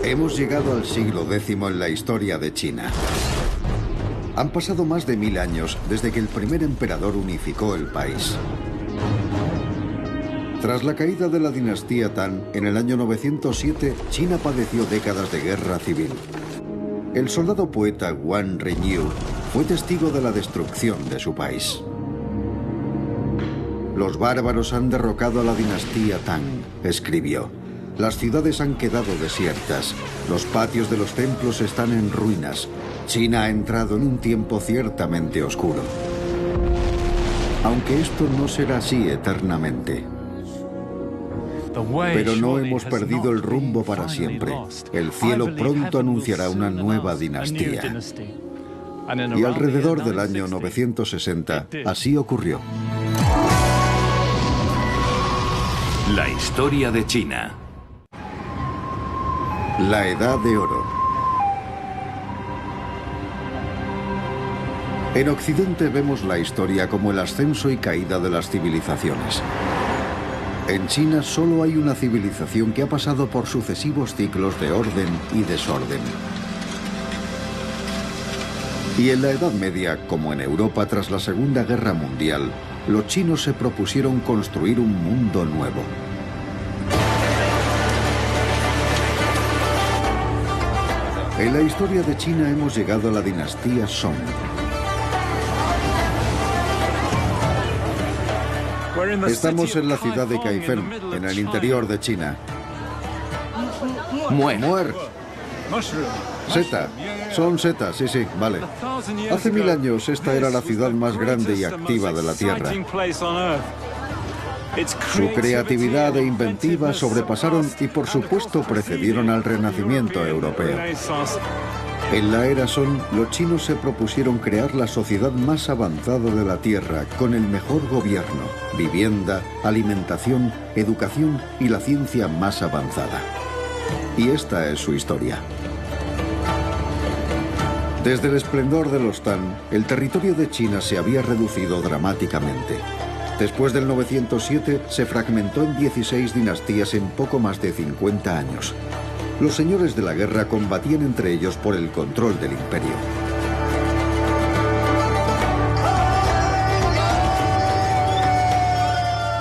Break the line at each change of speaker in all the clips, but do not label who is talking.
Hemos llegado al siglo X en la historia de China. Han pasado más de 1000 años desde que el primer emperador unificó el país. Tras la caída de la dinastía Tang, en el año 907, China padeció décadas de guerra civil. El soldado poeta Wang Renyu fue testigo de la destrucción de su país. Los bárbaros han derrocado a la dinastía Tang, escribió. Las ciudades han quedado desiertas. Los patios de los templos están en ruinas. China ha entrado en un tiempo ciertamente oscuro. Aunque esto no será así eternamente. Pero no hemos perdido el rumbo para siempre. El cielo pronto anunciará una nueva dinastía. Y alrededor del año 960, así ocurrió.
La historia de China.
La Edad de Oro. En Occidente vemos la historia como el ascenso y caída de las civilizaciones. En China solo hay una civilización que ha pasado por sucesivos ciclos de orden y desorden. Y en la Edad Media, como en Europa tras la Segunda Guerra Mundial, los chinos se propusieron construir un mundo nuevo. En la historia de China hemos llegado a la dinastía Song. Estamos en la ciudad de Kaifeng, en el interior de China. Muer. Seta. Son setas, sí, vale. Hace 1000 años esta era la ciudad más grande y activa de la Tierra. Su creatividad e inventiva sobrepasaron y por supuesto precedieron al Renacimiento europeo. En la era Song, los chinos se propusieron crear la sociedad más avanzada de la Tierra, con el mejor gobierno, vivienda, alimentación, educación y la ciencia más avanzada. Y esta es su historia. Desde el esplendor de los Tang, el territorio de China se había reducido dramáticamente. Después del 907, se fragmentó en 16 dinastías en poco más de 50 años. Los señores de la guerra combatían entre ellos por el control del imperio.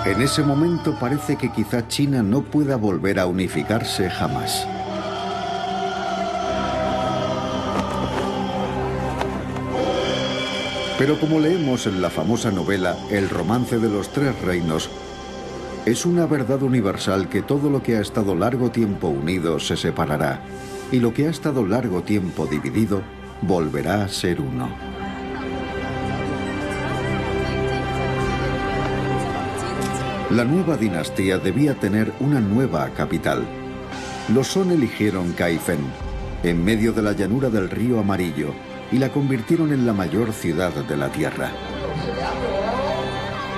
En ese momento parece que quizá China no pueda volver a unificarse jamás. Pero como leemos en la famosa novela El romance de los tres reinos, es una verdad universal que todo lo que ha estado largo tiempo unido se separará, y lo que ha estado largo tiempo dividido volverá a ser uno. La nueva dinastía debía tener una nueva capital. Los Song eligieron Kaifeng, en medio de la llanura del río Amarillo, y la convirtieron en la mayor ciudad de la Tierra.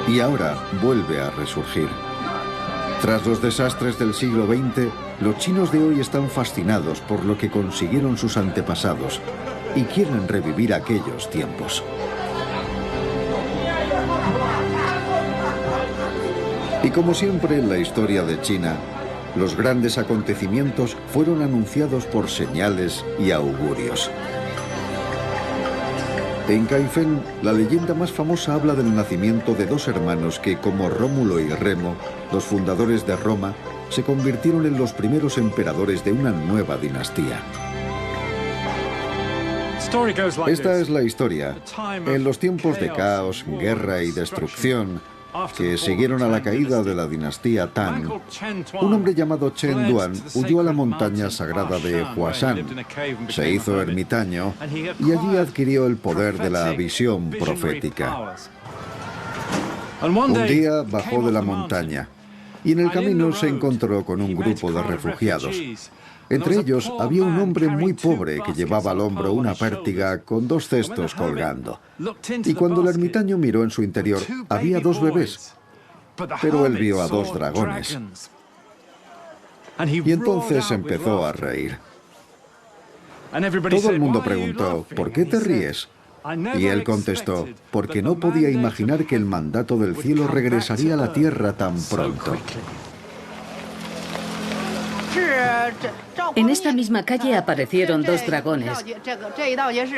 Y ahora vuelve a resurgir. Tras los desastres del siglo XX, los chinos de hoy están fascinados por lo que consiguieron sus antepasados y quieren revivir aquellos tiempos. Y como siempre en la historia de China, los grandes acontecimientos fueron anunciados por señales y augurios. En Kaifeng, la leyenda más famosa habla del nacimiento de dos hermanos que, como Rómulo y Remo, los fundadores de Roma, se convirtieron en los primeros emperadores de una nueva dinastía. Esta es la historia. En los tiempos de caos, guerra y destrucción que siguieron a la caída de la dinastía Tang, un hombre llamado Chen Duan huyó a la montaña sagrada de Huashan, se hizo ermitaño y allí adquirió el poder de la visión profética. Un día bajó de la montaña y en el camino se encontró con un grupo de refugiados. Entre ellos había un hombre muy pobre que llevaba al hombro una pértiga con dos cestos colgando. Y cuando el ermitaño miró en su interior, había dos bebés, pero él vio a dos dragones. Y entonces empezó a reír. Todo el mundo preguntó, ¿por qué te ríes? Y él contestó, porque no podía imaginar que el mandato del cielo regresaría a la tierra tan pronto.
En esta misma calle aparecieron dos dragones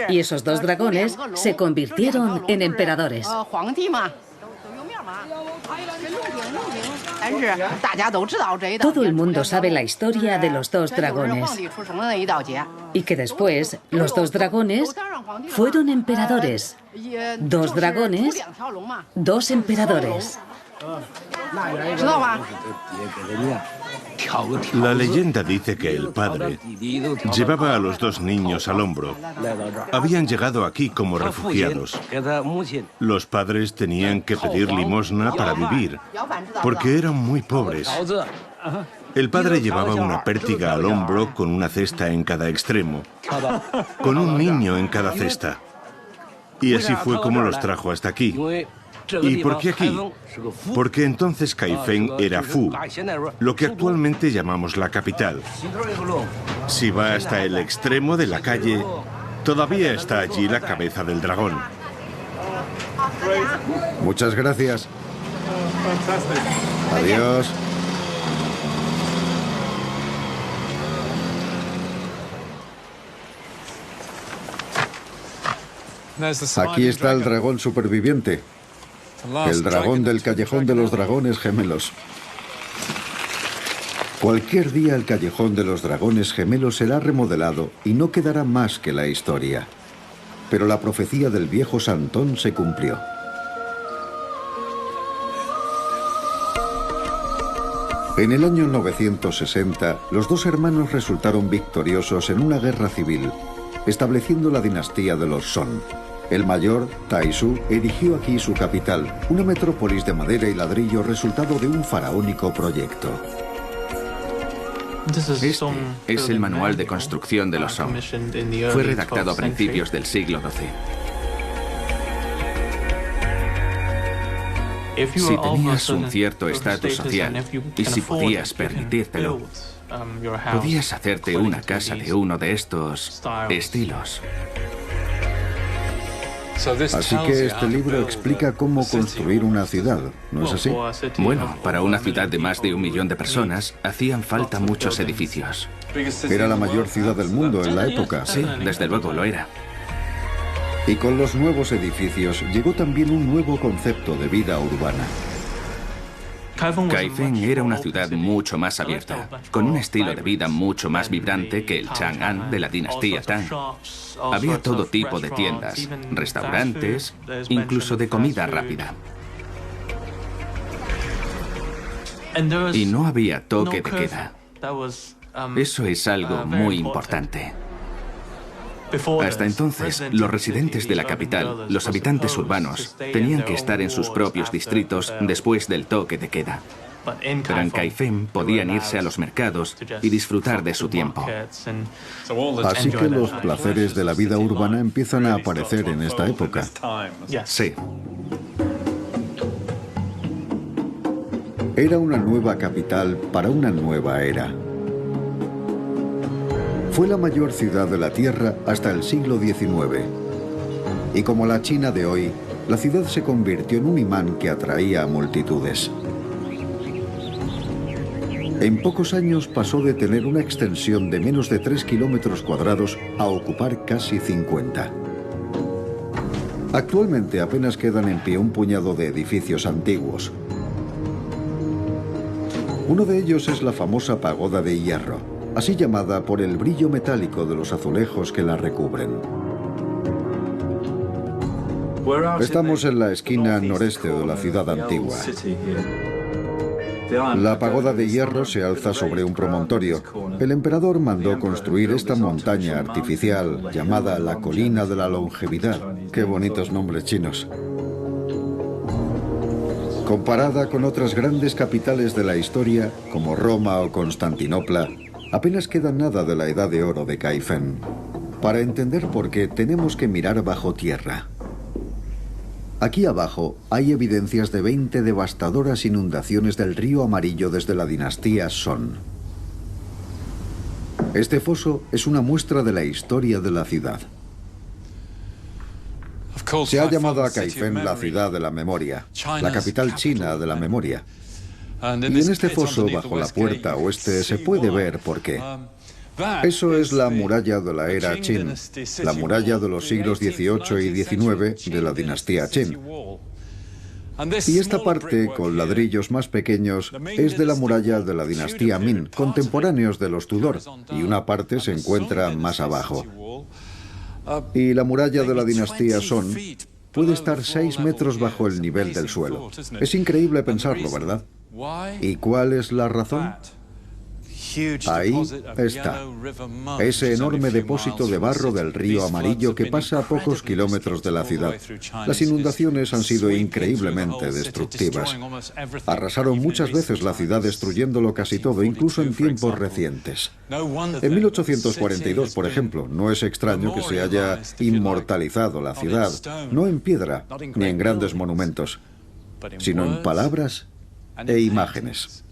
y esos dos dragones se convirtieron en emperadores. Todo el mundo sabe la historia de los dos dragones y que después los dos dragones fueron emperadores. Dos dragones, dos emperadores.
La leyenda dice que el padre llevaba a los dos niños al hombro. Habían llegado aquí como refugiados. Los padres tenían que pedir limosna para vivir, porque eran muy pobres. El padre llevaba una pértiga al hombro con una cesta en cada extremo, con un niño en cada cesta. Y así fue como los trajo hasta aquí. ¿Y por qué aquí? Porque entonces Kaifeng era Fu, lo que actualmente llamamos la capital. Si va hasta el extremo de la calle, todavía está allí la cabeza del dragón.
Muchas gracias. Adiós. Aquí está el dragón superviviente. El dragón del callejón de los dragones gemelos. Cualquier día el callejón de los dragones gemelos será remodelado y no quedará más que la historia. Pero la profecía del viejo Santón se cumplió. En el año 960, los dos hermanos resultaron victoriosos en una guerra civil, estableciendo la dinastía de los Song. El mayor, Taizu, erigió aquí su capital, una metrópolis de madera y ladrillo resultado de un faraónico proyecto.
Este es el manual de construcción de los Song. Fue redactado a principios del siglo XII. Si tenías un cierto estatus social y si podías permitírtelo, podías hacerte una casa de uno de estos estilos.
Así que este libro explica cómo construir una ciudad, ¿no es así?
Bueno, para una ciudad de más de 1 millón de personas, hacían falta muchos edificios.
Era la mayor ciudad del mundo en la época.
Sí, desde luego lo era.
Y con los nuevos edificios llegó también un nuevo concepto de vida urbana.
Kaifeng era una ciudad mucho más abierta, con un estilo de vida mucho más vibrante que el Chang'an de la dinastía Tang. Había todo tipo de tiendas, restaurantes, incluso de comida rápida. Y no había toque de queda. Eso es algo muy importante. Hasta entonces, los residentes de la capital, los habitantes urbanos, tenían que estar en sus propios distritos después del toque de queda. Pero en Kaifeng podían irse a los mercados y disfrutar de su tiempo.
Así que los placeres de la vida urbana empiezan a aparecer en esta época.
Sí.
Era una nueva capital para una nueva era. Fue la mayor ciudad de la Tierra hasta el siglo XIX. Y como la China de hoy, la ciudad se convirtió en un imán que atraía a multitudes. En pocos años pasó de tener una extensión de menos de 3 kilómetros cuadrados a ocupar casi 50. Actualmente apenas quedan en pie un puñado de edificios antiguos. Uno de ellos es la famosa pagoda de hierro, así llamada por el brillo metálico de los azulejos que la recubren. Estamos en la esquina noreste de la ciudad antigua. La pagoda de hierro se alza sobre un promontorio. El emperador mandó construir esta montaña artificial llamada la Colina de la Longevidad. Qué bonitos nombres chinos. Comparada con otras grandes capitales de la historia, como Roma o Constantinopla, apenas queda nada de la edad de oro de Kaifeng. Para entender por qué, tenemos que mirar bajo tierra. Aquí abajo hay evidencias de 20 devastadoras inundaciones del río Amarillo desde la dinastía Song. Este foso es una muestra de la historia de la ciudad. Se ha llamado a Kaifeng la ciudad de la memoria, la capital china de la memoria. Y en este foso, bajo la puerta oeste, se puede ver por qué. Eso es la muralla de la era Qin, la muralla de los siglos XVIII y XIX de la dinastía Qin. Y esta parte, con ladrillos más pequeños, es de la muralla de la dinastía Ming, contemporáneos de los Tudor, y una parte se encuentra más abajo. Y la muralla de la dinastía Song puede estar 6 metros bajo el nivel del suelo. Es increíble pensarlo, ¿verdad? ¿Y cuál es la razón? Ahí está, ese enorme depósito de barro del río Amarillo que pasa a pocos kilómetros de la ciudad. Las inundaciones han sido increíblemente destructivas. Arrasaron muchas veces la ciudad destruyéndolo casi todo, incluso en tiempos recientes. En 1842, por ejemplo, no es extraño que se haya inmortalizado la ciudad, no en piedra ni en grandes monumentos, sino en palabras e imágenes.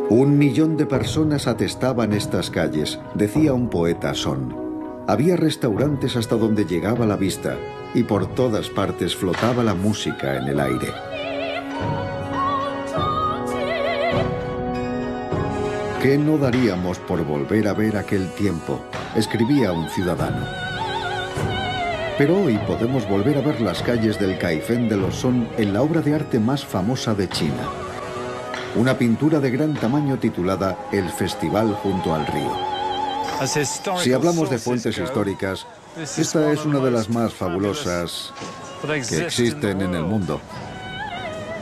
Un millón de personas atestaban estas calles, decía un poeta Song. Había restaurantes hasta donde llegaba la vista, y por todas partes flotaba la música en el aire. ¿Qué no daríamos por volver a ver aquel tiempo?, escribía un ciudadano. Pero hoy podemos volver a ver las calles del Caifén de los Song en la obra de arte más famosa de China. Una pintura de gran tamaño titulada El Festival junto al río. Si hablamos de fuentes históricas, esta es una de las más fabulosas que existen en el mundo.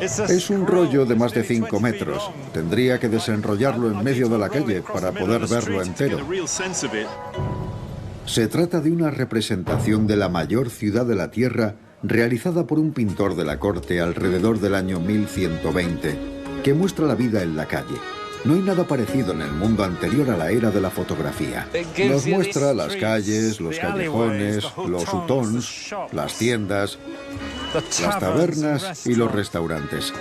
Es un rollo de más de 5 metros. Tendría que desenrollarlo en medio de la calle para poder verlo entero. Se trata de una representación de la mayor ciudad de la Tierra realizada por un pintor de la corte alrededor del año 1120. Que muestra la vida en la calle. No hay nada parecido en el mundo anterior a la era de la fotografía. Nos muestra las calles, los callejones, los hutongs, las tiendas, las tabernas y los restaurantes.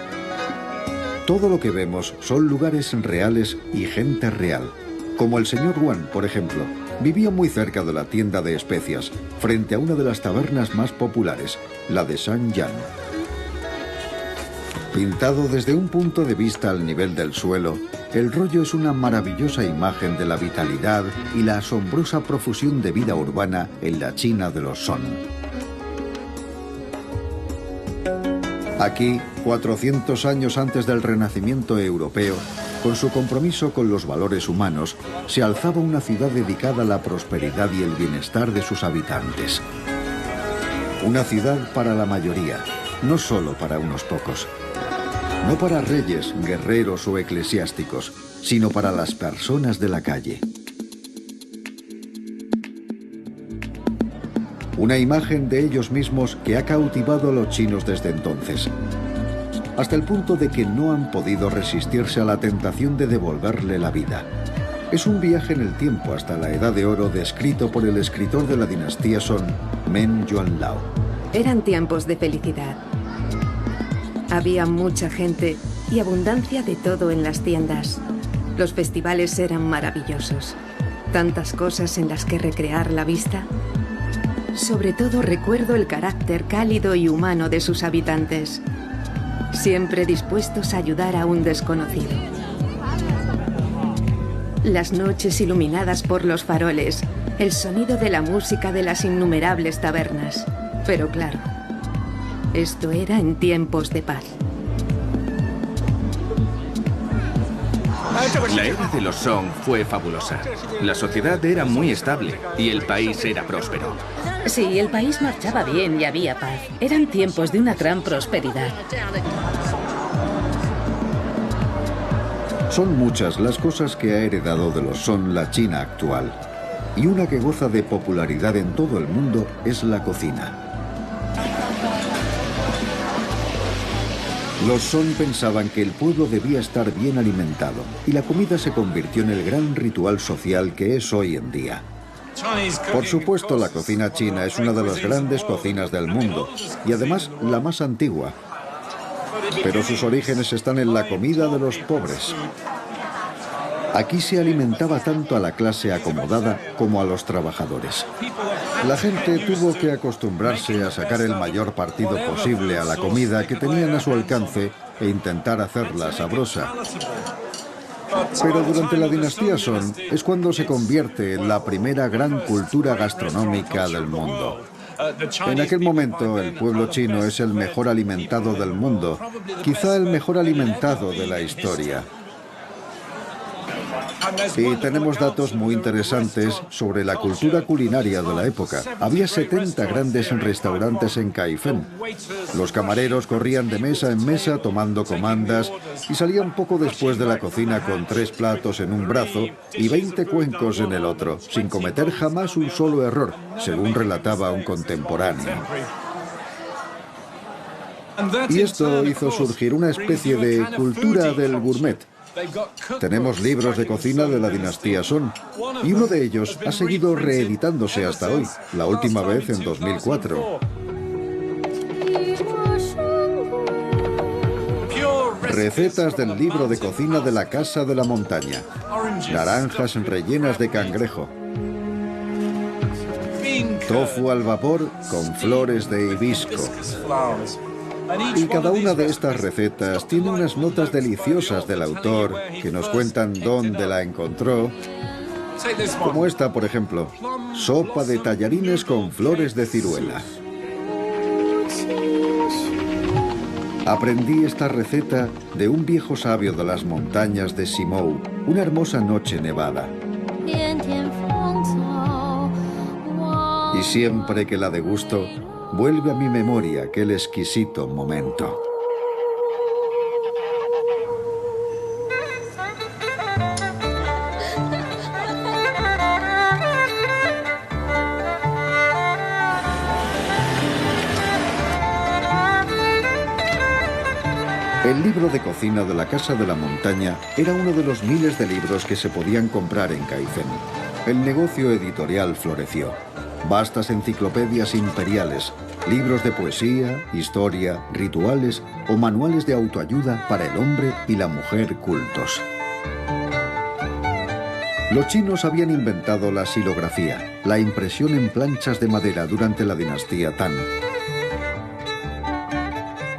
Todo lo que vemos son lugares reales y gente real. Como el señor Wang, por ejemplo, vivía muy cerca de la tienda de especias, frente a una de las tabernas más populares, la de San Yan. Pintado desde un punto de vista al nivel del suelo, el rollo es una maravillosa imagen de la vitalidad y la asombrosa profusión de vida urbana en la China de los Song. Aquí, 400 años antes del Renacimiento europeo, con su compromiso con los valores humanos, se alzaba una ciudad dedicada a la prosperidad y el bienestar de sus habitantes. Una ciudad para la mayoría, no solo para unos pocos. No para reyes, guerreros o eclesiásticos, sino para las personas de la calle. Una imagen de ellos mismos que ha cautivado a los chinos desde entonces, hasta el punto de que no han podido resistirse a la tentación de devolverle la vida. Es un viaje en el tiempo hasta la Edad de Oro descrito por el escritor de la dinastía Song, Meng Yuanlao.
Eran tiempos de felicidad. Había mucha gente y abundancia de todo en las tiendas. Los festivales eran maravillosos. Tantas cosas en las que recrear la vista. Sobre todo recuerdo el carácter cálido y humano de sus habitantes, siempre dispuestos a ayudar a un desconocido. Las noches iluminadas por los faroles, el sonido de la música de las innumerables tabernas. Pero claro, esto era en tiempos de paz.
La era de los Song fue fabulosa. La sociedad era muy estable y el país era próspero.
Sí, el país marchaba bien y había paz. Eran tiempos de una gran prosperidad.
Son muchas las cosas que ha heredado de los Song la China actual. Y una que goza de popularidad en todo el mundo es la cocina. Los Song pensaban que el pueblo debía estar bien alimentado y la comida se convirtió en el gran ritual social que es hoy en día. Por supuesto, la cocina china es una de las grandes cocinas del mundo y además la más antigua. Pero sus orígenes están en la comida de los pobres. Aquí se alimentaba tanto a la clase acomodada como a los trabajadores. La gente tuvo que acostumbrarse a sacar el mayor partido posible a la comida que tenían a su alcance e intentar hacerla sabrosa. Pero durante la dinastía Song es cuando se convierte en la primera gran cultura gastronómica del mundo. En aquel momento, el pueblo chino es el mejor alimentado del mundo, quizá el mejor alimentado de la historia. Y tenemos datos muy interesantes sobre la cultura culinaria de la época. Había 70 grandes restaurantes en Kaifeng. Los camareros corrían de mesa en mesa tomando comandas y salían poco después de la cocina con 3 platos en un brazo y 20 cuencos en el otro, sin cometer jamás un solo error, según relataba un contemporáneo. Y esto hizo surgir una especie de cultura del gourmet. Tenemos libros de cocina de la dinastía Song, y uno de ellos ha seguido reeditándose hasta hoy, la última vez en 2004. Recetas del libro de cocina de la Casa de la Montaña. Naranjas rellenas de cangrejo. Tofu al vapor con flores de hibisco. Y cada una de estas recetas tiene unas notas deliciosas del autor que nos cuentan dónde la encontró. Como esta, por ejemplo, sopa de tallarines con flores de ciruela. Aprendí esta receta de un viejo sabio de las montañas de Simou, una hermosa noche nevada. Y siempre que la degusto, vuelve a mi memoria aquel exquisito momento. El libro de cocina de la Casa de la Montaña era uno de los miles de libros que se podían comprar en Kaifeng. El negocio editorial floreció. Vastas enciclopedias imperiales, libros de poesía, historia, rituales o manuales de autoayuda para el hombre y la mujer cultos. Los chinos habían inventado la xilografía, la impresión en planchas de madera durante la dinastía Tang.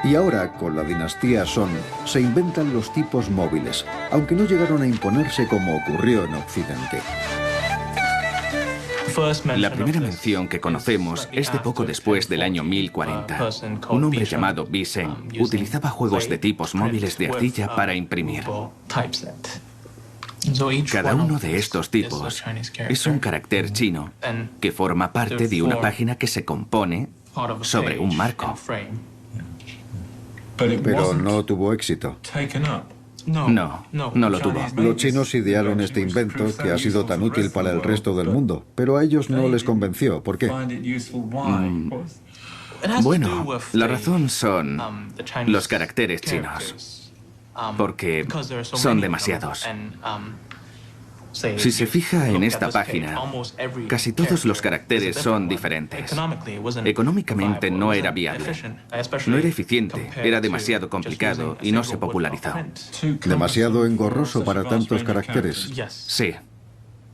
Y ahora, con la dinastía Song, se inventan los tipos móviles, aunque no llegaron a imponerse como ocurrió en Occidente.
La primera mención que conocemos es de poco después del año 1040. Un hombre llamado Bi Sheng utilizaba juegos de tipos móviles de arcilla para imprimir. Cada uno de estos tipos es un carácter chino que forma parte de una página que se compone sobre un marco.
Pero no tuvo éxito.
No lo tuvo.
Los chinos idearon este invento que ha sido tan útil para el resto del mundo, pero a ellos no les convenció. ¿Por qué?
Bueno, la razón son los caracteres chinos, porque son demasiados. Si se fija en esta página, casi todos los caracteres son diferentes. Económicamente no era viable, no era eficiente, era demasiado complicado y no se popularizó.
¿Demasiado engorroso para tantos caracteres?
Sí.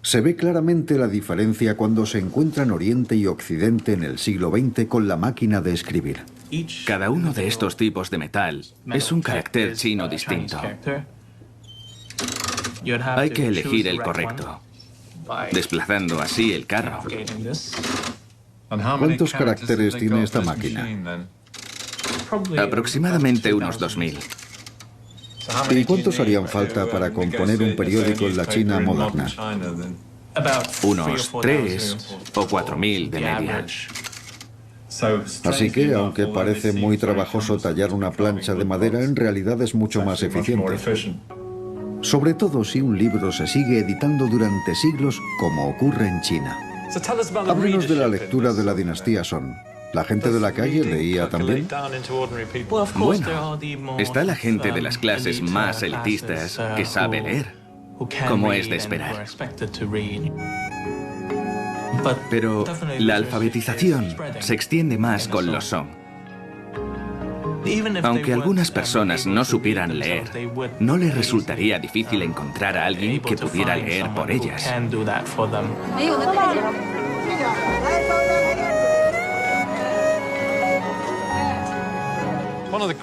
Se ve claramente la diferencia cuando se encuentran Oriente y Occidente en el siglo XX con la máquina de escribir.
Cada uno de estos tipos de metal es un carácter chino distinto. Hay que elegir el correcto, desplazando así el carro.
¿Cuántos caracteres tiene esta máquina?
Aproximadamente unos 2000.
¿Y cuántos harían falta para componer un periódico en la China moderna?
Unos 3 o 4000 de media.
Así que, aunque parece muy trabajoso tallar una plancha de madera, en realidad es mucho más eficiente. Sobre todo si un libro se sigue editando durante siglos, como ocurre en China. Háblenos de la lectura de la dinastía Song. ¿La gente de la calle leía también?
Bueno, está la gente de las clases más elitistas que sabe leer, como es de esperar. Pero la alfabetización se extiende más con los Song. Aunque algunas personas no supieran leer, no les resultaría difícil encontrar a alguien que pudiera leer por ellas.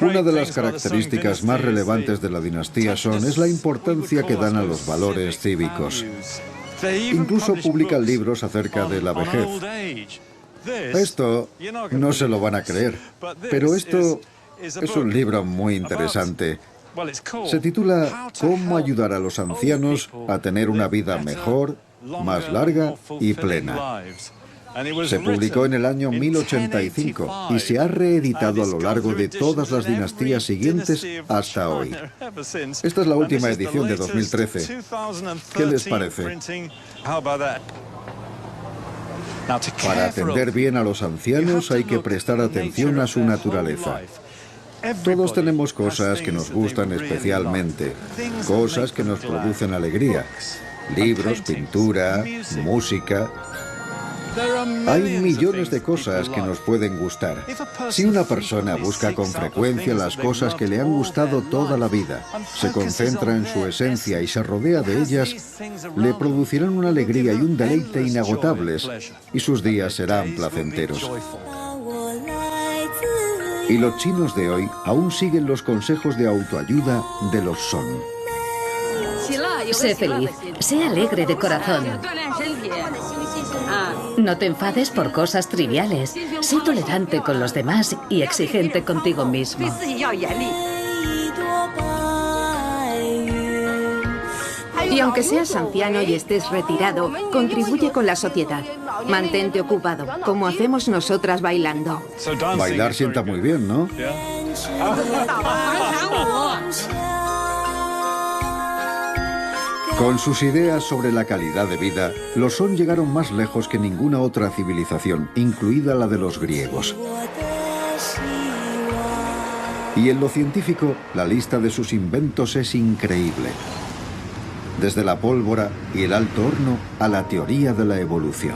Una de las características más relevantes de la dinastía Song es la importancia que dan a los valores cívicos. Incluso publican libros acerca de la vejez. Esto no se lo van a creer, pero esto es un libro muy interesante. Se titula «Cómo ayudar a los ancianos a tener una vida mejor, más larga y plena». Se publicó en el año 1085 y se ha reeditado a lo largo de todas las dinastías siguientes hasta hoy. Esta es la última edición de 2013. ¿Qué les parece? Para atender bien a los ancianos hay que prestar atención a su naturaleza. Todos tenemos cosas que nos gustan especialmente, cosas que nos producen alegría. Libros, pintura, música. Hay millones de cosas que nos pueden gustar. Si una persona busca con frecuencia las cosas que le han gustado toda la vida, se concentra en su esencia y se rodea de ellas, le producirán una alegría y un deleite inagotables, y sus días serán placenteros. Y los chinos de hoy aún siguen los consejos de autoayuda de los Song.
Sé feliz, sé alegre de corazón. No te enfades por cosas triviales. Sé tolerante con los demás y exigente contigo mismo.
Y aunque seas anciano y estés retirado, contribuye con la sociedad. Mantente ocupado, como hacemos nosotras bailando.
Bailar sienta muy bien, ¿no? Con sus ideas sobre la calidad de vida, los Song llegaron más lejos que ninguna otra civilización, incluida la de los griegos. Y en lo científico, la lista de sus inventos es increíble. Desde la pólvora y el alto horno a la teoría de la evolución.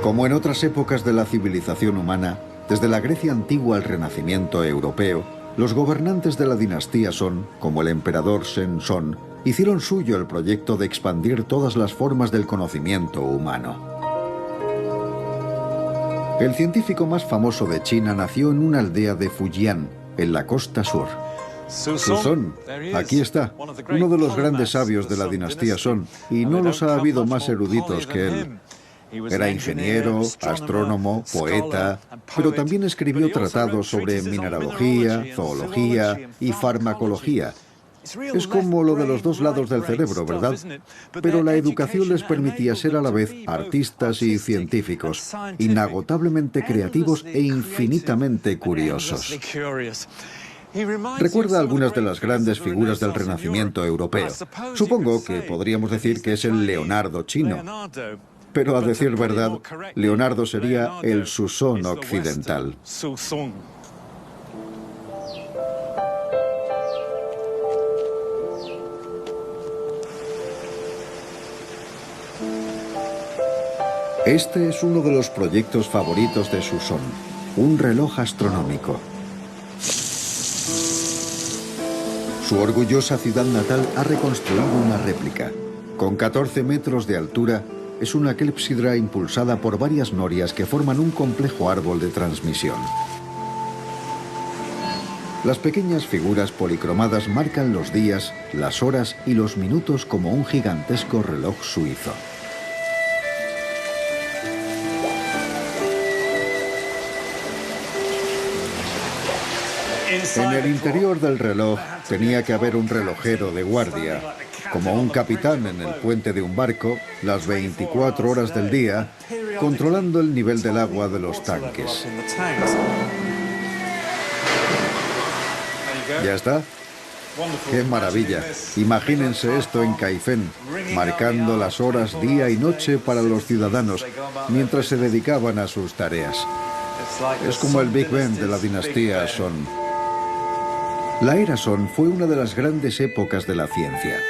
Como en otras épocas de la civilización humana, desde la Grecia antigua al Renacimiento europeo, los gobernantes de la dinastía Song, como el emperador Shenzong, hicieron suyo el proyecto de expandir todas las formas del conocimiento humano. El científico más famoso de China nació en una aldea de Fujian, en la costa sur. Suzong, aquí está, uno de los grandes sabios de la dinastía Song, y no los ha habido más eruditos que él. Era ingeniero, astrónomo, poeta, pero también escribió tratados sobre mineralogía, zoología y farmacología. Es como lo de los dos lados del cerebro, ¿verdad? Pero la educación les permitía ser a la vez artistas y científicos, inagotablemente creativos e infinitamente curiosos. Recuerda algunas de las grandes figuras del Renacimiento europeo. Supongo que podríamos decir que es el Leonardo chino. Pero a decir verdad, Leonardo sería el Suzong occidental. Este es uno de los proyectos favoritos de Suzong, un reloj astronómico. Su orgullosa ciudad natal ha reconstruido una réplica. Con 14 metros de altura, es una clepsidra impulsada por varias norias que forman un complejo árbol de transmisión. Las pequeñas figuras policromadas marcan los días, las horas y los minutos como un gigantesco reloj suizo. En el interior del reloj tenía que haber un relojero de guardia, como un capitán en el puente de un barco, las 24 horas del día, controlando el nivel del agua de los tanques. ¿Ya está? ¡Qué maravilla! Imagínense esto en Kaifeng, marcando las horas día y noche para los ciudadanos, mientras se dedicaban a sus tareas. Es como el Big Ben de la dinastía Song. La era Song fue una de las grandes épocas de la ciencia.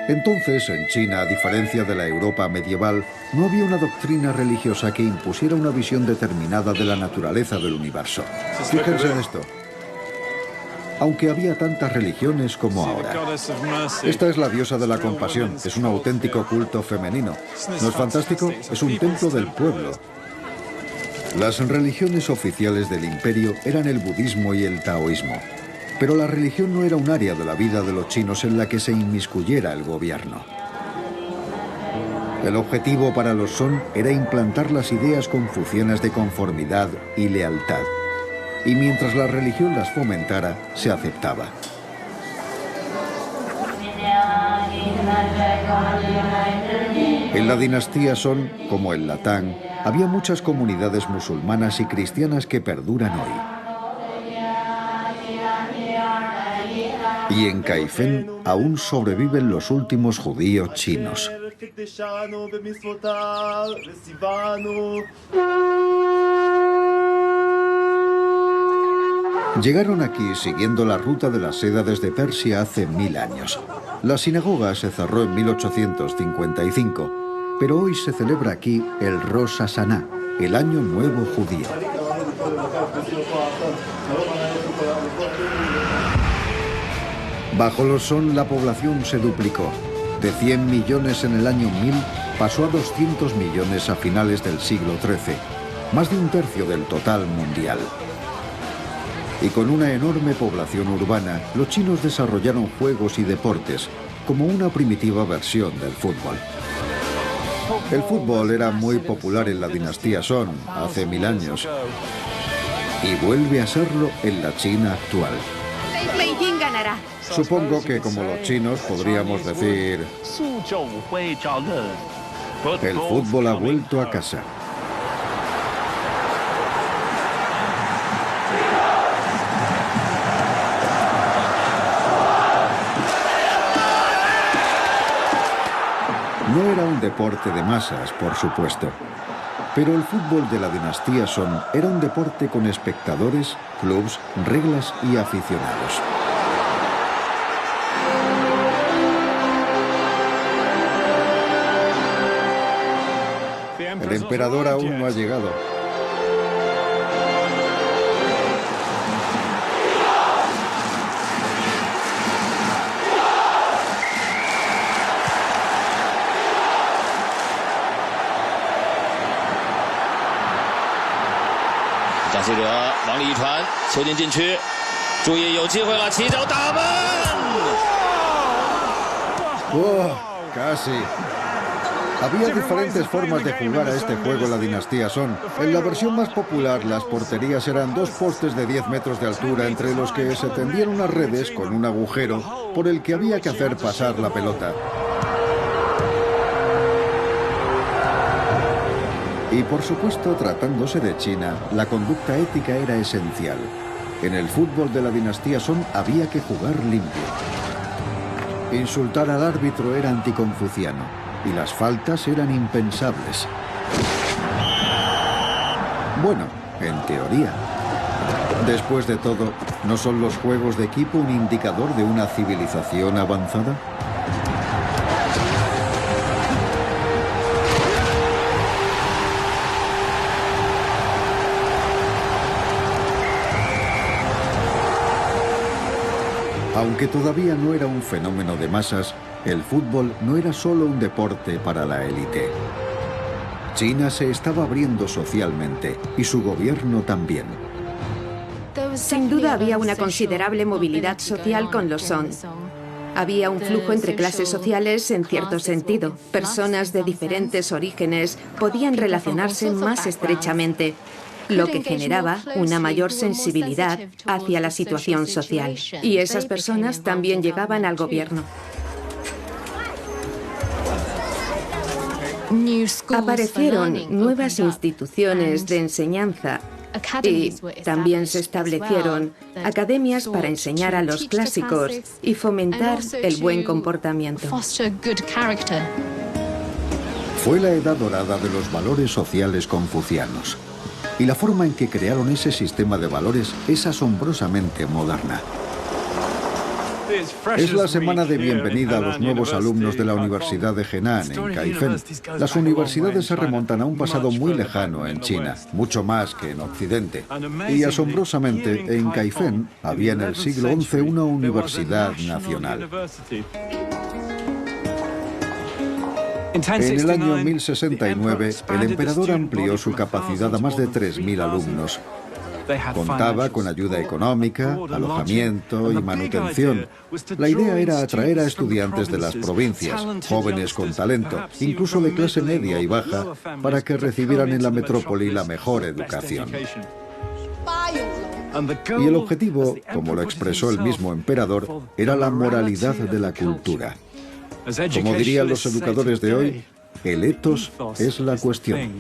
Entonces, en China, a diferencia de la Europa medieval, no había una doctrina religiosa que impusiera una visión determinada de la naturaleza del universo. Fíjense en esto. Aunque había tantas religiones como ahora. Esta es la diosa de la compasión, es un auténtico culto femenino. ¿No es fantástico? Es un templo del pueblo. Las religiones oficiales del imperio eran el budismo y el taoísmo. Pero la religión no era un área de la vida de los chinos en la que se inmiscuyera el gobierno. El objetivo para los Song era implantar las ideas confucianas de conformidad y lealtad. Y mientras la religión las fomentara, se aceptaba. En la dinastía Song, como en la Tang, había muchas comunidades musulmanas y cristianas que perduran hoy. Y en Kaifeng aún sobreviven los últimos judíos chinos. Llegaron aquí siguiendo la ruta de la seda desde Persia hace 1000 años. La sinagoga se cerró en 1855, pero hoy se celebra aquí el Rosh Hashanah, el Año Nuevo Judío. Bajo los Song la población se duplicó. De 100 millones en el año 1000 pasó a 200 millones a finales del siglo XIII, más de un tercio del total mundial. Y con una enorme población urbana, los chinos desarrollaron juegos y deportes, como una primitiva versión del fútbol. El fútbol era muy popular en la dinastía Song hace 1000 años, y vuelve a serlo en la China actual.
Beijing ganará.
Supongo que como los chinos podríamos decir, el fútbol ha vuelto a casa. No era un deporte de masas, por supuesto, pero el fútbol de la dinastía Song era un deporte con espectadores, clubs, reglas y aficionados. El emperador aún no ha llegado. ¡Oh! Casi. Había diferentes formas de jugar a este juego en la dinastía Song. En la versión más popular, las porterías eran 2 postes de 10 metros de altura entre los que se tendían unas redes con un agujero por el que había que hacer pasar la pelota. Y por supuesto, tratándose de China, la conducta ética era esencial. En el fútbol de la dinastía Song había que jugar limpio. Insultar al árbitro era anticonfuciano. Y las faltas eran impensables. Bueno, en teoría. Después de todo, ¿no son los juegos de equipo un indicador de una civilización avanzada? Aunque todavía no era un fenómeno de masas, el fútbol no era solo un deporte para la élite. China se estaba abriendo socialmente y su gobierno también.
Sin duda había una considerable movilidad social con los Song. Había un flujo entre clases sociales en cierto sentido. Personas de diferentes orígenes podían relacionarse más estrechamente, lo que generaba una mayor sensibilidad hacia la situación social. Y esas personas también llegaban al gobierno. Aparecieron nuevas instituciones de enseñanza y también se establecieron academias para enseñar a los clásicos y fomentar el buen comportamiento.
Fue la edad dorada de los valores sociales confucianos. Y la forma en que crearon ese sistema de valores es asombrosamente moderna. Es la semana de bienvenida a los nuevos alumnos de la Universidad de Henan, en Kaifeng. Las universidades se remontan a un pasado muy lejano en China, mucho más que en Occidente. Y asombrosamente, en Kaifeng había en el siglo XI una universidad nacional. En el año 1069, el emperador amplió su capacidad a más de 3.000 alumnos. Contaba con ayuda económica, alojamiento y manutención. La idea era atraer a estudiantes de las provincias, jóvenes con talento, incluso de clase media y baja, para que recibieran en la metrópoli la mejor educación. Y el objetivo, como lo expresó el mismo emperador, era la moralidad de la cultura. Como dirían los educadores de hoy, el ethos es la cuestión.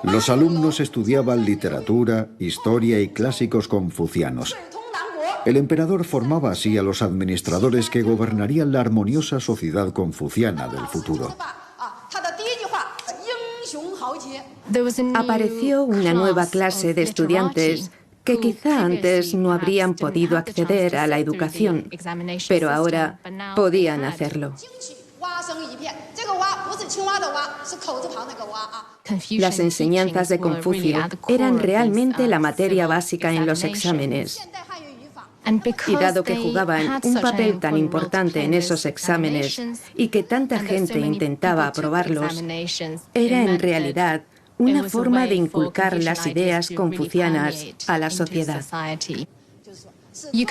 Los alumnos estudiaban literatura, historia y clásicos confucianos. El emperador formaba así a los administradores que gobernarían la armoniosa sociedad confuciana del futuro.
Apareció una nueva clase de estudiantes que quizá antes no habrían podido acceder a la educación, pero ahora podían hacerlo. Las enseñanzas de Confucio eran realmente la materia básica en los exámenes. Y dado que jugaban un papel tan importante en esos exámenes y que tanta gente intentaba aprobarlos, era en realidad una forma de inculcar las ideas confucianas a la sociedad.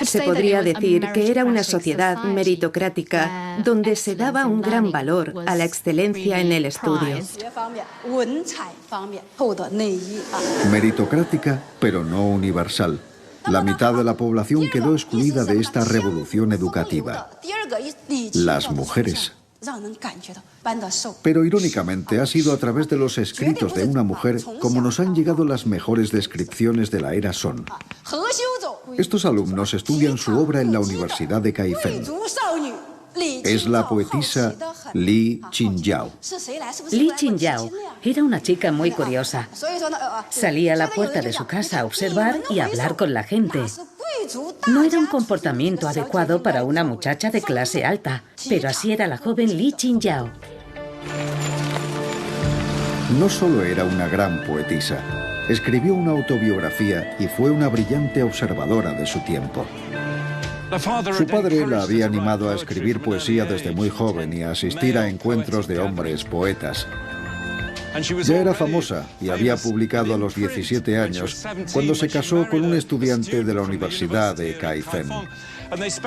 Se podría decir que era una sociedad meritocrática donde se daba un gran valor a la excelencia en el estudio.
Meritocrática, pero no universal. La mitad de la población quedó excluida de esta revolución educativa. Las mujeres. Pero irónicamente ha sido a través de los escritos de una mujer como nos han llegado las mejores descripciones de la era Song. Estos alumnos estudian su obra en la Universidad de Kaifeng. Es la poetisa Li Qingyao.
Li Qingyao era una chica muy curiosa. Salía a la puerta de su casa a observar y a hablar con la gente. No era un comportamiento adecuado para una muchacha de clase alta, pero así era la joven Li Qingyao.
No solo era una gran poetisa, escribió una autobiografía y fue una brillante observadora de su tiempo. Su padre la había animado a escribir poesía desde muy joven y a asistir a encuentros de hombres poetas. Ya era famosa y había publicado a los 17 años cuando se casó con un estudiante de la Universidad de Kaifeng.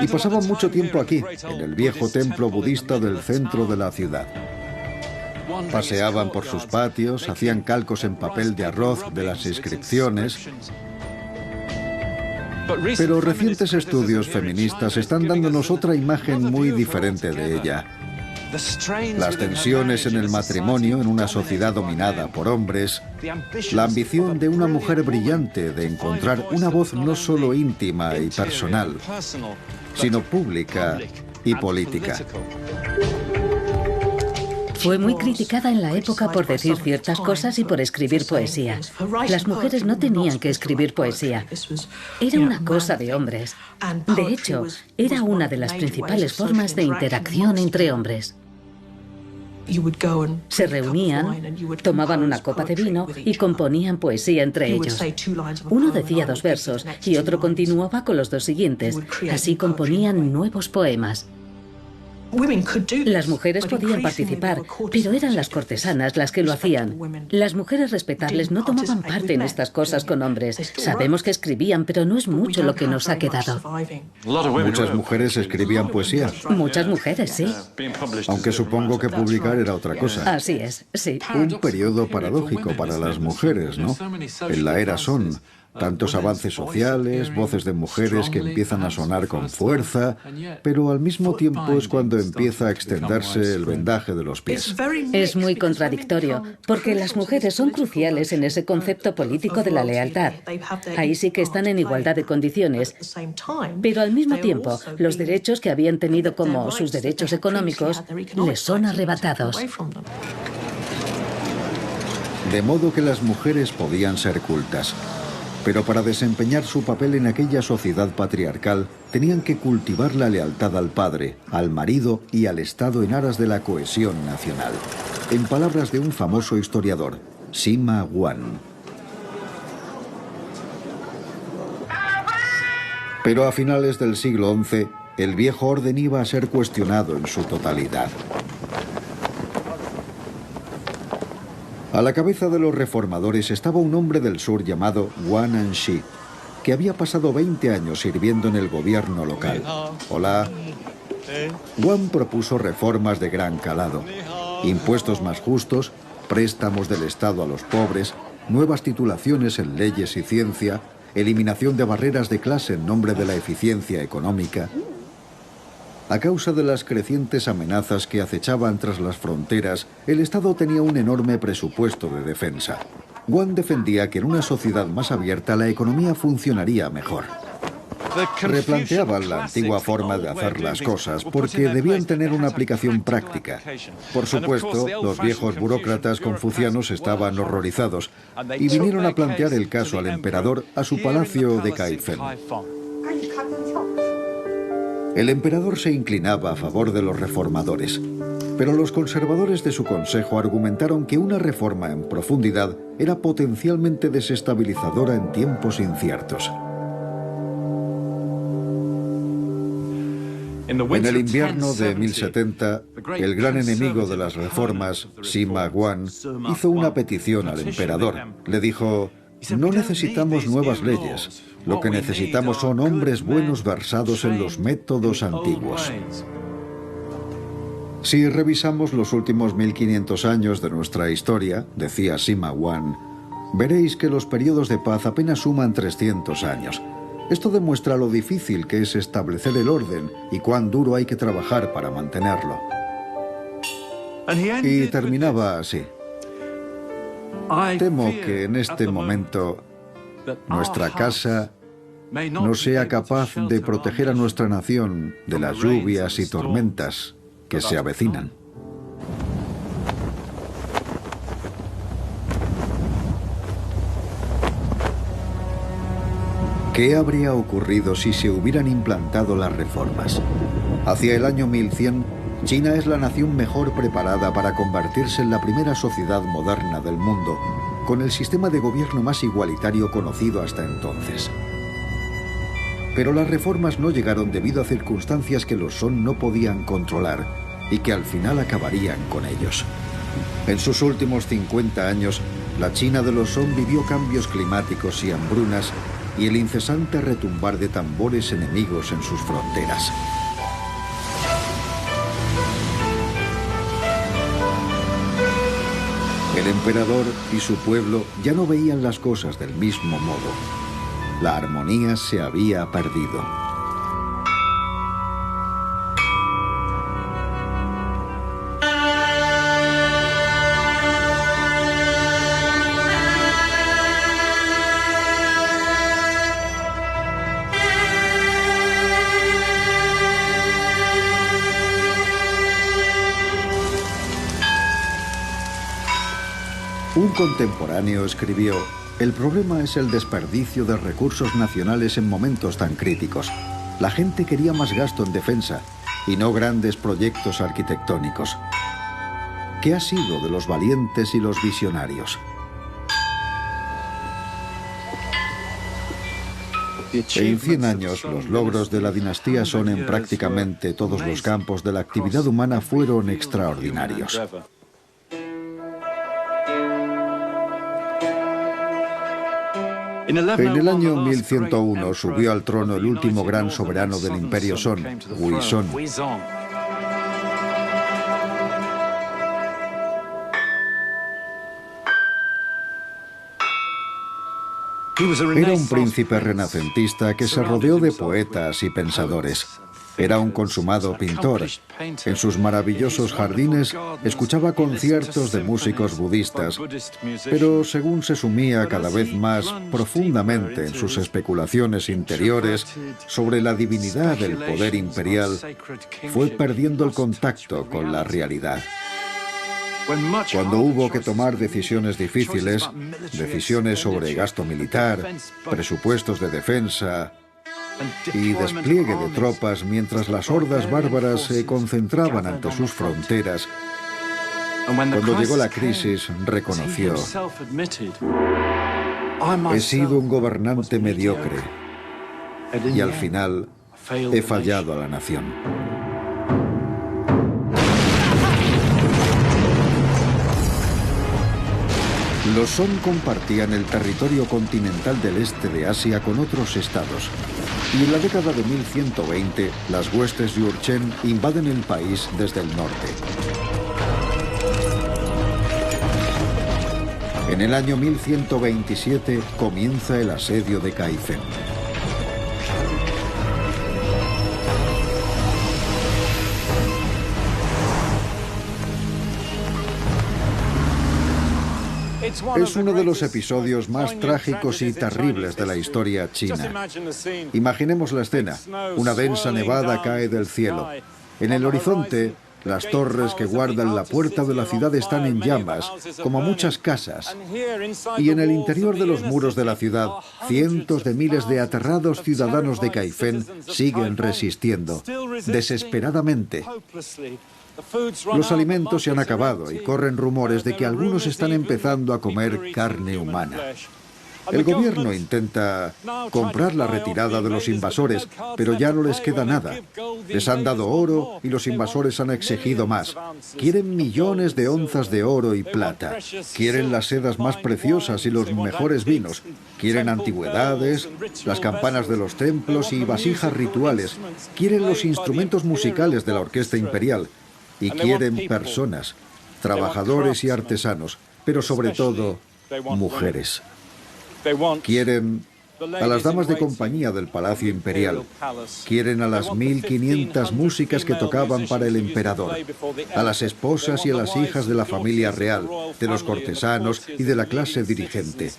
Y pasaban mucho tiempo aquí, en el viejo templo budista del centro de la ciudad. Paseaban por sus patios, hacían calcos en papel de arroz de las inscripciones. Pero recientes estudios feministas están dándonos otra imagen muy diferente de ella. Las tensiones en el matrimonio en una sociedad dominada por hombres, la ambición de una mujer brillante de encontrar una voz no solo íntima y personal, sino pública y política.
Fue muy criticada en la época por decir ciertas cosas y por escribir poesía. Las mujeres no tenían que escribir poesía. Era una cosa de hombres. De hecho, era una de las principales formas de interacción entre hombres. Se reunían, tomaban una copa de vino y componían poesía entre ellos. Uno decía 2 versos y otro continuaba con los 2 siguientes. Así componían nuevos poemas. Las mujeres podían participar, pero eran las cortesanas las que lo hacían. Las mujeres respetables no tomaban parte en estas cosas con hombres. Sabemos que escribían, pero no es mucho lo que nos ha quedado.
Muchas mujeres escribían poesía.
Muchas mujeres, sí.
Aunque supongo que publicar era otra cosa.
Así es, sí.
Un periodo paradójico para las mujeres, ¿no? En la era Song. Tantos avances sociales, voces de mujeres que empiezan a sonar con fuerza, pero al mismo tiempo es cuando empieza a extenderse el vendaje de los pies.
Es muy contradictorio, porque las mujeres son cruciales en ese concepto político de la lealtad. Ahí sí que están en igualdad de condiciones, pero al mismo tiempo los derechos que habían tenido como sus derechos económicos les son arrebatados.
De modo que las mujeres podían ser cultas. Pero para desempeñar su papel en aquella sociedad patriarcal, tenían que cultivar la lealtad al padre, al marido y al Estado en aras de la cohesión nacional. En palabras de un famoso historiador, Sima Guan. Pero a finales del siglo XI, el viejo orden iba a ser cuestionado en su totalidad. A la cabeza de los reformadores estaba un hombre del sur llamado Guan Anshi, que había pasado 20 años sirviendo en el gobierno local. Hola. Guan propuso reformas de gran calado. Impuestos más justos, préstamos del Estado a los pobres, nuevas titulaciones en leyes y ciencia, eliminación de barreras de clase en nombre de la eficiencia económica. A causa de las crecientes amenazas que acechaban tras las fronteras, el Estado tenía un enorme presupuesto de defensa. Guan defendía que en una sociedad más abierta la economía funcionaría mejor. Replanteaban la antigua forma de hacer las cosas porque debían tener una aplicación práctica. Por supuesto, los viejos burócratas confucianos estaban horrorizados y vinieron a plantear el caso al emperador a su palacio de Kaifeng. El emperador se inclinaba a favor de los reformadores, pero los conservadores de su consejo argumentaron que una reforma en profundidad era potencialmente desestabilizadora en tiempos inciertos. En el invierno de 1070, el gran enemigo de las reformas, Sima Guan, hizo una petición al emperador. Le dijo: no necesitamos nuevas leyes. Lo que necesitamos son hombres buenos versados en los métodos antiguos. Si revisamos los últimos 1500 años de nuestra historia, decía Sima Guan, veréis que los periodos de paz apenas suman 300 años. Esto demuestra lo difícil que es establecer el orden y cuán duro hay que trabajar para mantenerlo. Y terminaba así. Temo que en este momento nuestra casa no sea capaz de proteger a nuestra nación de las lluvias y tormentas que se avecinan. ¿Qué habría ocurrido si se hubieran implantado las reformas? Hacia el año 1100, China es la nación mejor preparada para convertirse en la primera sociedad moderna del mundo, con el sistema de gobierno más igualitario conocido hasta entonces. Pero las reformas no llegaron debido a circunstancias que los Song no podían controlar y que al final acabarían con ellos. En sus últimos 50 años, la China de los Song vivió cambios climáticos y hambrunas y el incesante retumbar de tambores enemigos en sus fronteras. El emperador y su pueblo ya no veían las cosas del mismo modo. La armonía se había perdido. Un contemporáneo escribió: el problema es el desperdicio de recursos nacionales en momentos tan críticos. La gente quería más gasto en defensa y no grandes proyectos arquitectónicos. ¿Qué ha sido de los valientes y los visionarios? En 100 años, los logros de la dinastía Song en prácticamente todos los campos de la actividad humana fueron extraordinarios. En el año 1101 subió al trono el último gran soberano del imperio Song, Huizong. Era un príncipe renacentista que se rodeó de poetas y pensadores. Era un consumado pintor. En sus maravillosos jardines escuchaba conciertos de músicos budistas, pero según se sumía cada vez más profundamente en sus especulaciones interiores sobre la divinidad del poder imperial, fue perdiendo el contacto con la realidad. Cuando hubo que tomar decisiones difíciles, decisiones sobre gasto militar, presupuestos de defensa y despliegue de tropas mientras las hordas bárbaras se concentraban ante sus fronteras, cuando llegó la crisis, reconoció: he sido un gobernante mediocre y al final he fallado a la nación. Los Song compartían el territorio continental del este de Asia con otros estados. Y en la década de 1120, las huestes Yurchen invaden el país desde el norte. En el año 1127 comienza el asedio de Kaifeng. Es uno de los episodios más trágicos y terribles de la historia china. Imaginemos la escena. Una densa nevada cae del cielo. En el horizonte, las torres que guardan la puerta de la ciudad están en llamas, como muchas casas. Y en el interior de los muros de la ciudad, cientos de miles de aterrados ciudadanos de Kaifeng siguen resistiendo, desesperadamente. Los alimentos se han acabado y corren rumores de que algunos están empezando a comer carne humana. El gobierno intenta comprar la retirada de los invasores, pero ya no les queda nada. Les han dado oro y los invasores han exigido más. Quieren millones de onzas de oro y plata. Quieren las sedas más preciosas y los mejores vinos. Quieren antigüedades, las campanas de los templos y vasijas rituales. Quieren los instrumentos musicales de la orquesta imperial. Y quieren personas, trabajadores y artesanos, pero sobre todo, mujeres. Quieren a las damas de compañía del Palacio Imperial. Quieren a las 1500 músicas que tocaban para el emperador. A las esposas y a las hijas de la familia real, de los cortesanos y de la clase dirigente.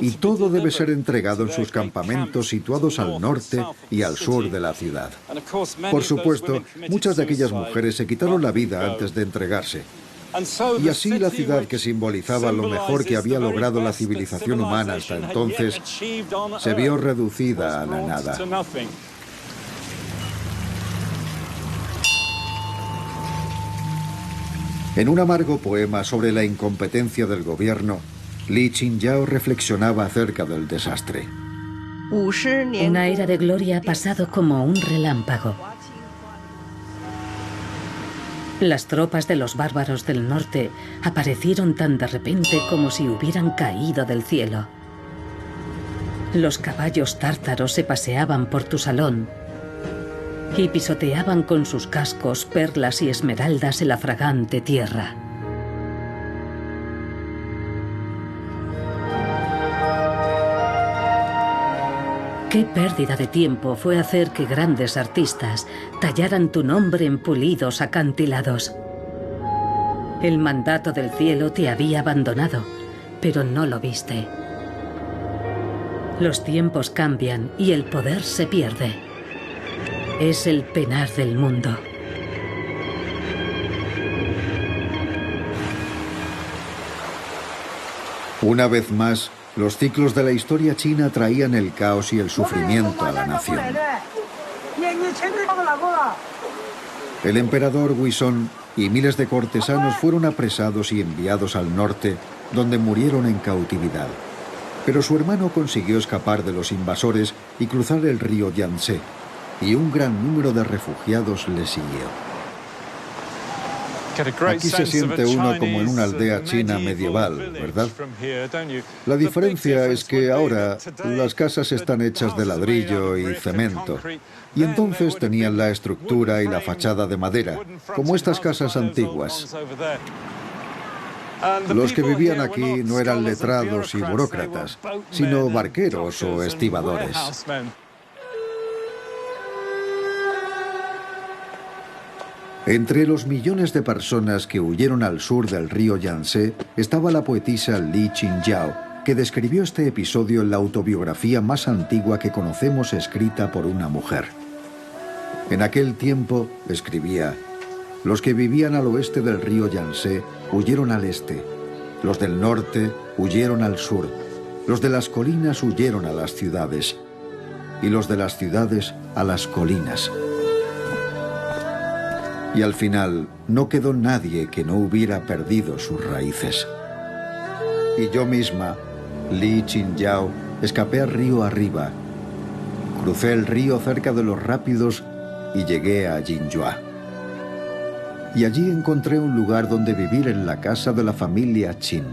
Y todo debe ser entregado en sus campamentos situados al norte y al sur de la ciudad. Por supuesto, muchas de aquellas mujeres se quitaron la vida antes de entregarse. Y así la ciudad, que simbolizaba lo mejor que había logrado la civilización humana hasta entonces, se vio reducida a la nada. En un amargo poema sobre la incompetencia del gobierno, Li Qingyao reflexionaba acerca del desastre.
Una era de gloria ha pasado como un relámpago. Las tropas de los bárbaros del norte aparecieron tan de repente como si hubieran caído del cielo. Los caballos tártaros se paseaban por tu salón y pisoteaban con sus cascos perlas y esmeraldas en la fragante tierra. Qué pérdida de tiempo fue hacer que grandes artistas tallaran tu nombre en pulidos acantilados. El mandato del cielo te había abandonado, pero no lo viste. Los tiempos cambian y el poder se pierde. Es el penar del mundo.
Una vez más, los ciclos de la historia china traían el caos y el sufrimiento a la nación. El emperador Huizong y miles de cortesanos fueron apresados y enviados al norte, donde murieron en cautividad. Pero su hermano consiguió escapar de los invasores y cruzar el río Yangtze, y un gran número de refugiados le siguió. Aquí se siente uno como en una aldea china medieval, ¿verdad? La diferencia es que ahora las casas están hechas de ladrillo y cemento, y entonces tenían la estructura y la fachada de madera, como estas casas antiguas. Los que vivían aquí no eran letrados y burócratas, sino barqueros o estibadores. Entre los millones de personas que huyeron al sur del río Yangtze estaba la poetisa Li Qingyao, que describió este episodio en la autobiografía más antigua que conocemos escrita por una mujer. En aquel tiempo, escribía, Los que vivían al oeste del río Yangtze huyeron al este. Los del norte huyeron al sur. Los de las colinas huyeron a las ciudades. Y los de las ciudades a las colinas. Y al final no quedó nadie que no hubiera perdido sus raíces. Y yo misma, Li Qingyao, escapé al río arriba. Crucé el río cerca de los rápidos y llegué a Jinzhua. Y allí encontré un lugar donde vivir en la casa de la familia Qin.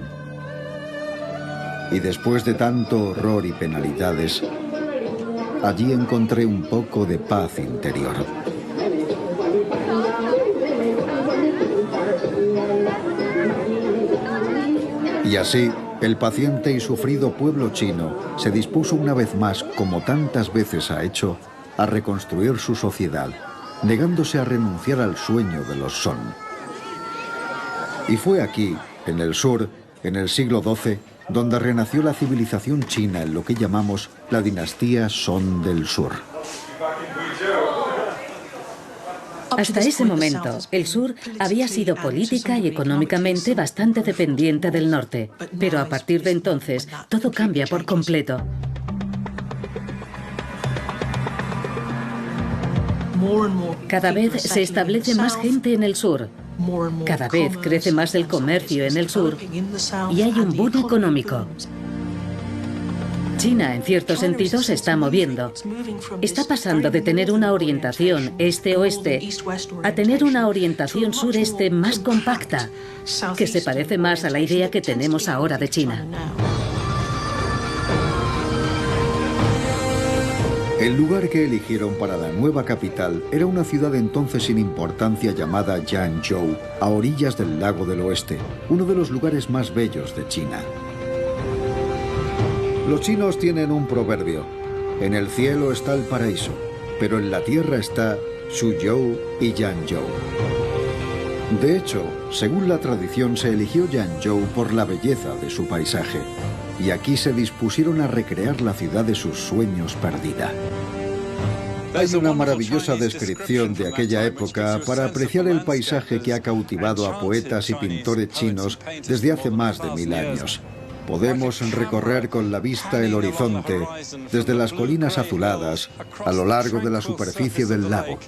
Y después de tanto horror y penalidades, allí encontré un poco de paz interior. Y así, el paciente y sufrido pueblo chino se dispuso una vez más, como tantas veces ha hecho, a reconstruir su sociedad, negándose a renunciar al sueño de los Song. Y fue aquí, en el sur, en el siglo XII, donde renació la civilización china en lo que llamamos la dinastía Song del Sur.
Hasta ese momento, el sur había sido política y económicamente bastante dependiente del norte, pero a partir de entonces todo cambia por completo. Cada vez se establece más gente en el sur, cada vez crece más el comercio en el sur y hay un boom económico. China, en cierto sentido, se está moviendo. Está pasando de tener una orientación este-oeste a tener una orientación sureste más compacta, que se parece más a la idea que tenemos ahora de China.
El lugar que eligieron para la nueva capital era una ciudad entonces sin importancia llamada Yangzhou, a orillas del lago del oeste, uno de los lugares más bellos de China. Los chinos tienen un proverbio: en el cielo está el paraíso, pero en la tierra está Suzhou y Yangzhou. De hecho, según la tradición, se eligió Yangzhou por la belleza de su paisaje, y aquí se dispusieron a recrear la ciudad de sus sueños perdida. Hay una maravillosa descripción de aquella época para apreciar el paisaje que ha cautivado a poetas y pintores chinos desde hace más de 1000 años. Podemos recorrer con la vista el horizonte desde las colinas azuladas a lo largo de la superficie del lago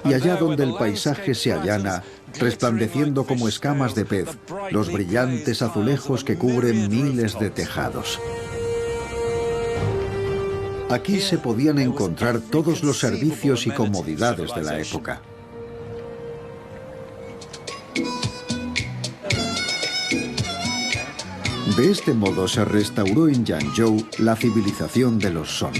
y allá donde el paisaje se allana, resplandeciendo como escamas de pez, los brillantes azulejos que cubren miles de tejados. Aquí se podían encontrar todos los servicios y comodidades de la época. De este modo se restauró en Yangzhou la civilización de los Song.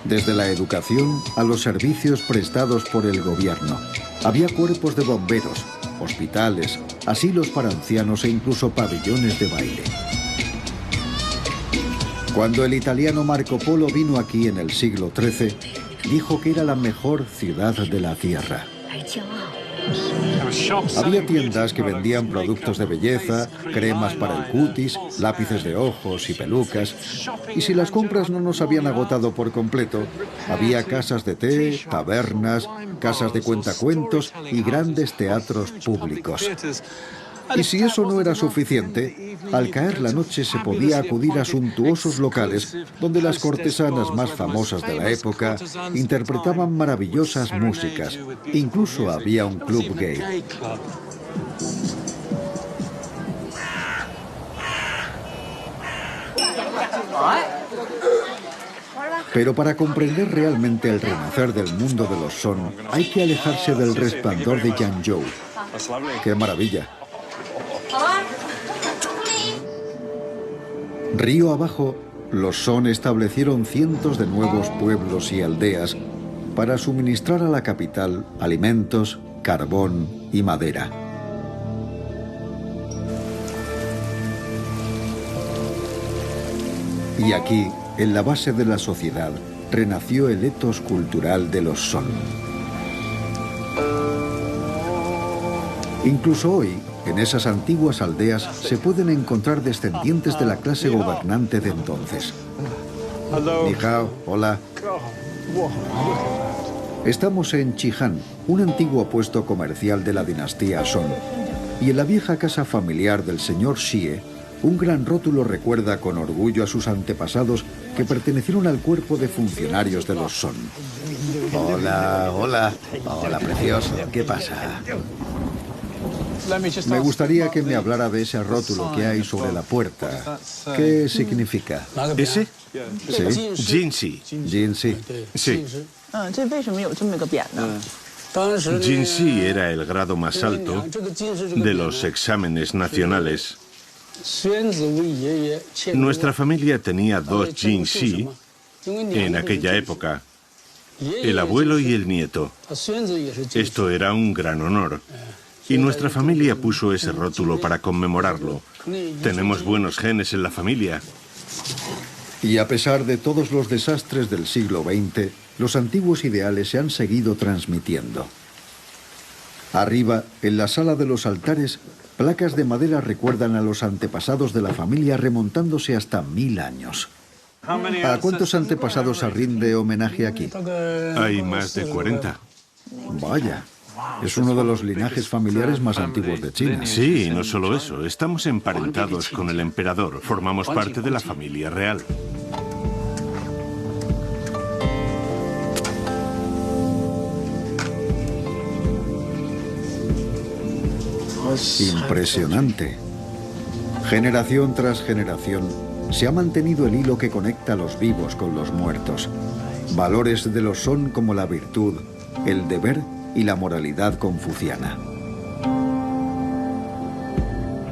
Desde la educación a los servicios prestados por el gobierno. Había cuerpos de bomberos, hospitales, asilos para ancianos e incluso pabellones de baile. Cuando el italiano Marco Polo vino aquí en el siglo XIII, dijo que era la mejor ciudad de la tierra. Había tiendas que vendían productos de belleza, cremas para el cutis, lápices de ojos y pelucas. Y si las compras no nos habían agotado por completo, había casas de té, tabernas, casas de cuentacuentos y grandes teatros públicos. Y si eso no era suficiente, al caer la noche se podía acudir a suntuosos locales donde las cortesanas más famosas de la época interpretaban maravillosas músicas. Incluso había un club gay. Pero para comprender realmente el renacer del mundo de los Song, hay que alejarse del resplandor de Yangzhou. ¡Qué maravilla! Río abajo, los Song establecieron cientos de nuevos pueblos y aldeas para suministrar a la capital alimentos, carbón y madera. Y aquí, en la base de la sociedad, renació el etos cultural de los Song. Incluso hoy, en esas antiguas aldeas se pueden encontrar descendientes de la clase gobernante de entonces. Ni hao, hola. Estamos en Qihan, un antiguo puesto comercial de la dinastía Song. Y en la vieja casa familiar del señor Xie, un gran rótulo recuerda con orgullo a sus antepasados que pertenecieron al cuerpo de funcionarios de los Song.
Hola, hola. Hola, precioso. ¿Qué pasa?
Me gustaría que me hablara de ese rótulo que hay sobre la puerta. ¿Qué significa?
¿Ese?
Sí.
Jinxi.
Jinxi.
Sí. Jinxi era el grado más alto de los exámenes nacionales. Nuestra familia tenía 2 Jinxi en aquella época, el abuelo y el nieto. Esto era un gran honor. Y nuestra familia puso ese rótulo para conmemorarlo. Tenemos buenos genes en la familia.
Y a pesar de todos los desastres del siglo XX, los antiguos ideales se han seguido transmitiendo. Arriba, en la sala de los altares, placas de madera recuerdan a los antepasados de la familia remontándose hasta 1000 años. ¿A cuántos antepasados se rinde homenaje aquí?
Hay más de 40.
Vaya. Es uno de los linajes familiares más antiguos de China.
Sí, y no solo eso. Estamos emparentados con el emperador. Formamos parte de la familia real.
Impresionante. Generación tras generación, se ha mantenido el hilo que conecta a los vivos con los muertos. Valores de los Song como la virtud, el deber y la moralidad confuciana.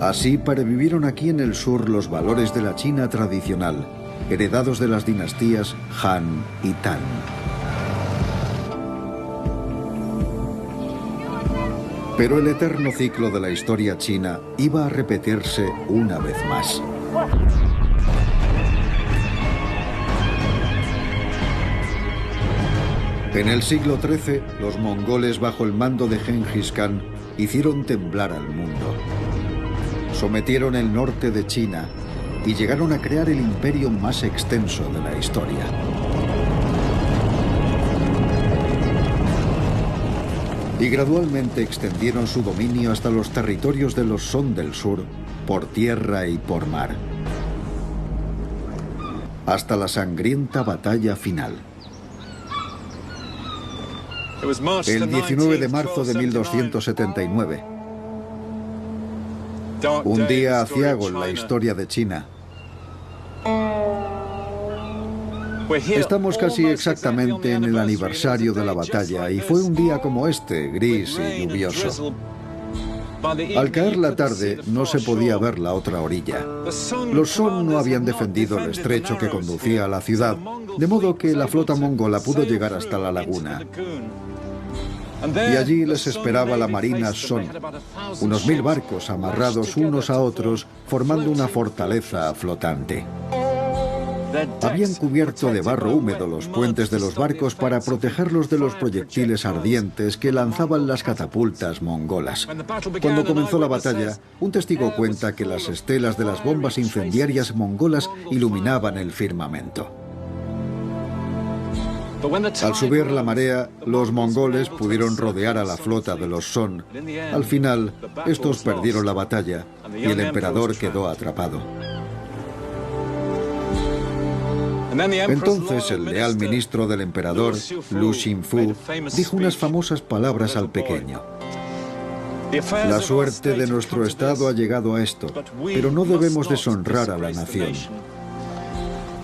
Así pervivieron aquí en el sur los valores de la China tradicional, heredados de las dinastías Han y Tang. Pero el eterno ciclo de la historia china iba a repetirse una vez más. En el siglo XIII, los mongoles bajo el mando de Genghis Khan hicieron temblar al mundo. Sometieron el norte de China y llegaron a crear el imperio más extenso de la historia. Y gradualmente extendieron su dominio hasta los territorios de los Song del sur, por tierra y por mar. Hasta la sangrienta batalla final. El 19 de marzo de 1279. Un día aciago en la historia de China. Estamos casi exactamente en el aniversario de la batalla y fue un día como este, gris y lluvioso. Al caer la tarde no se podía ver la otra orilla. Los Song no habían defendido el estrecho que conducía a la ciudad, de modo que la flota mongola pudo llegar hasta la laguna. Y allí les esperaba la marina Song, unos 1000 barcos amarrados unos a otros, formando una fortaleza flotante. Habían cubierto de barro húmedo los puentes de los barcos para protegerlos de los proyectiles ardientes que lanzaban las catapultas mongolas. Cuando comenzó la batalla, un testigo cuenta que las estelas de las bombas incendiarias mongolas iluminaban el firmamento. Al subir la marea, los mongoles pudieron rodear a la flota de los Song. Al final, estos perdieron la batalla y el emperador quedó atrapado. Entonces el leal ministro del emperador, Lu Xingfu, dijo unas famosas palabras al pequeño. La suerte de nuestro estado ha llegado a esto, pero no debemos deshonrar a la nación.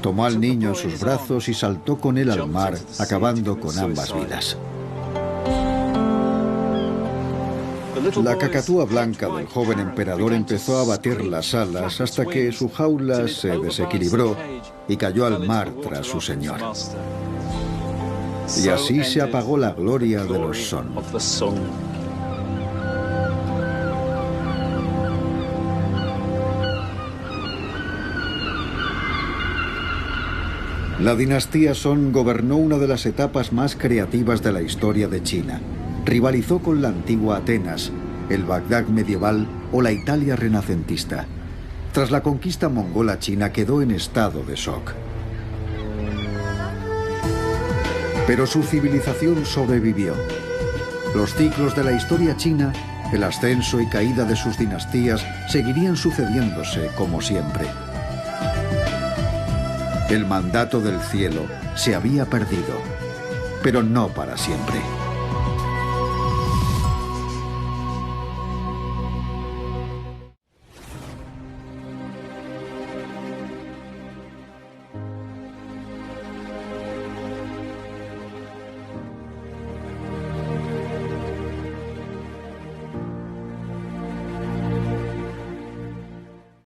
Tomó al niño en sus brazos y saltó con él al mar, acabando con ambas vidas. La cacatúa blanca del joven emperador empezó a batir las alas hasta que su jaula se desequilibró y cayó al mar tras su señor. Y así se apagó la gloria de los Song. La dinastía Song gobernó una de las etapas más creativas de la historia de China. Rivalizó con la antigua Atenas, el Bagdad medieval o la Italia renacentista. Tras la conquista mongola, China quedó en estado de shock. Pero su civilización sobrevivió. Los ciclos de la historia china, el ascenso y caída de sus dinastías, seguirían sucediéndose como siempre. El mandato del cielo se había perdido, pero no para siempre.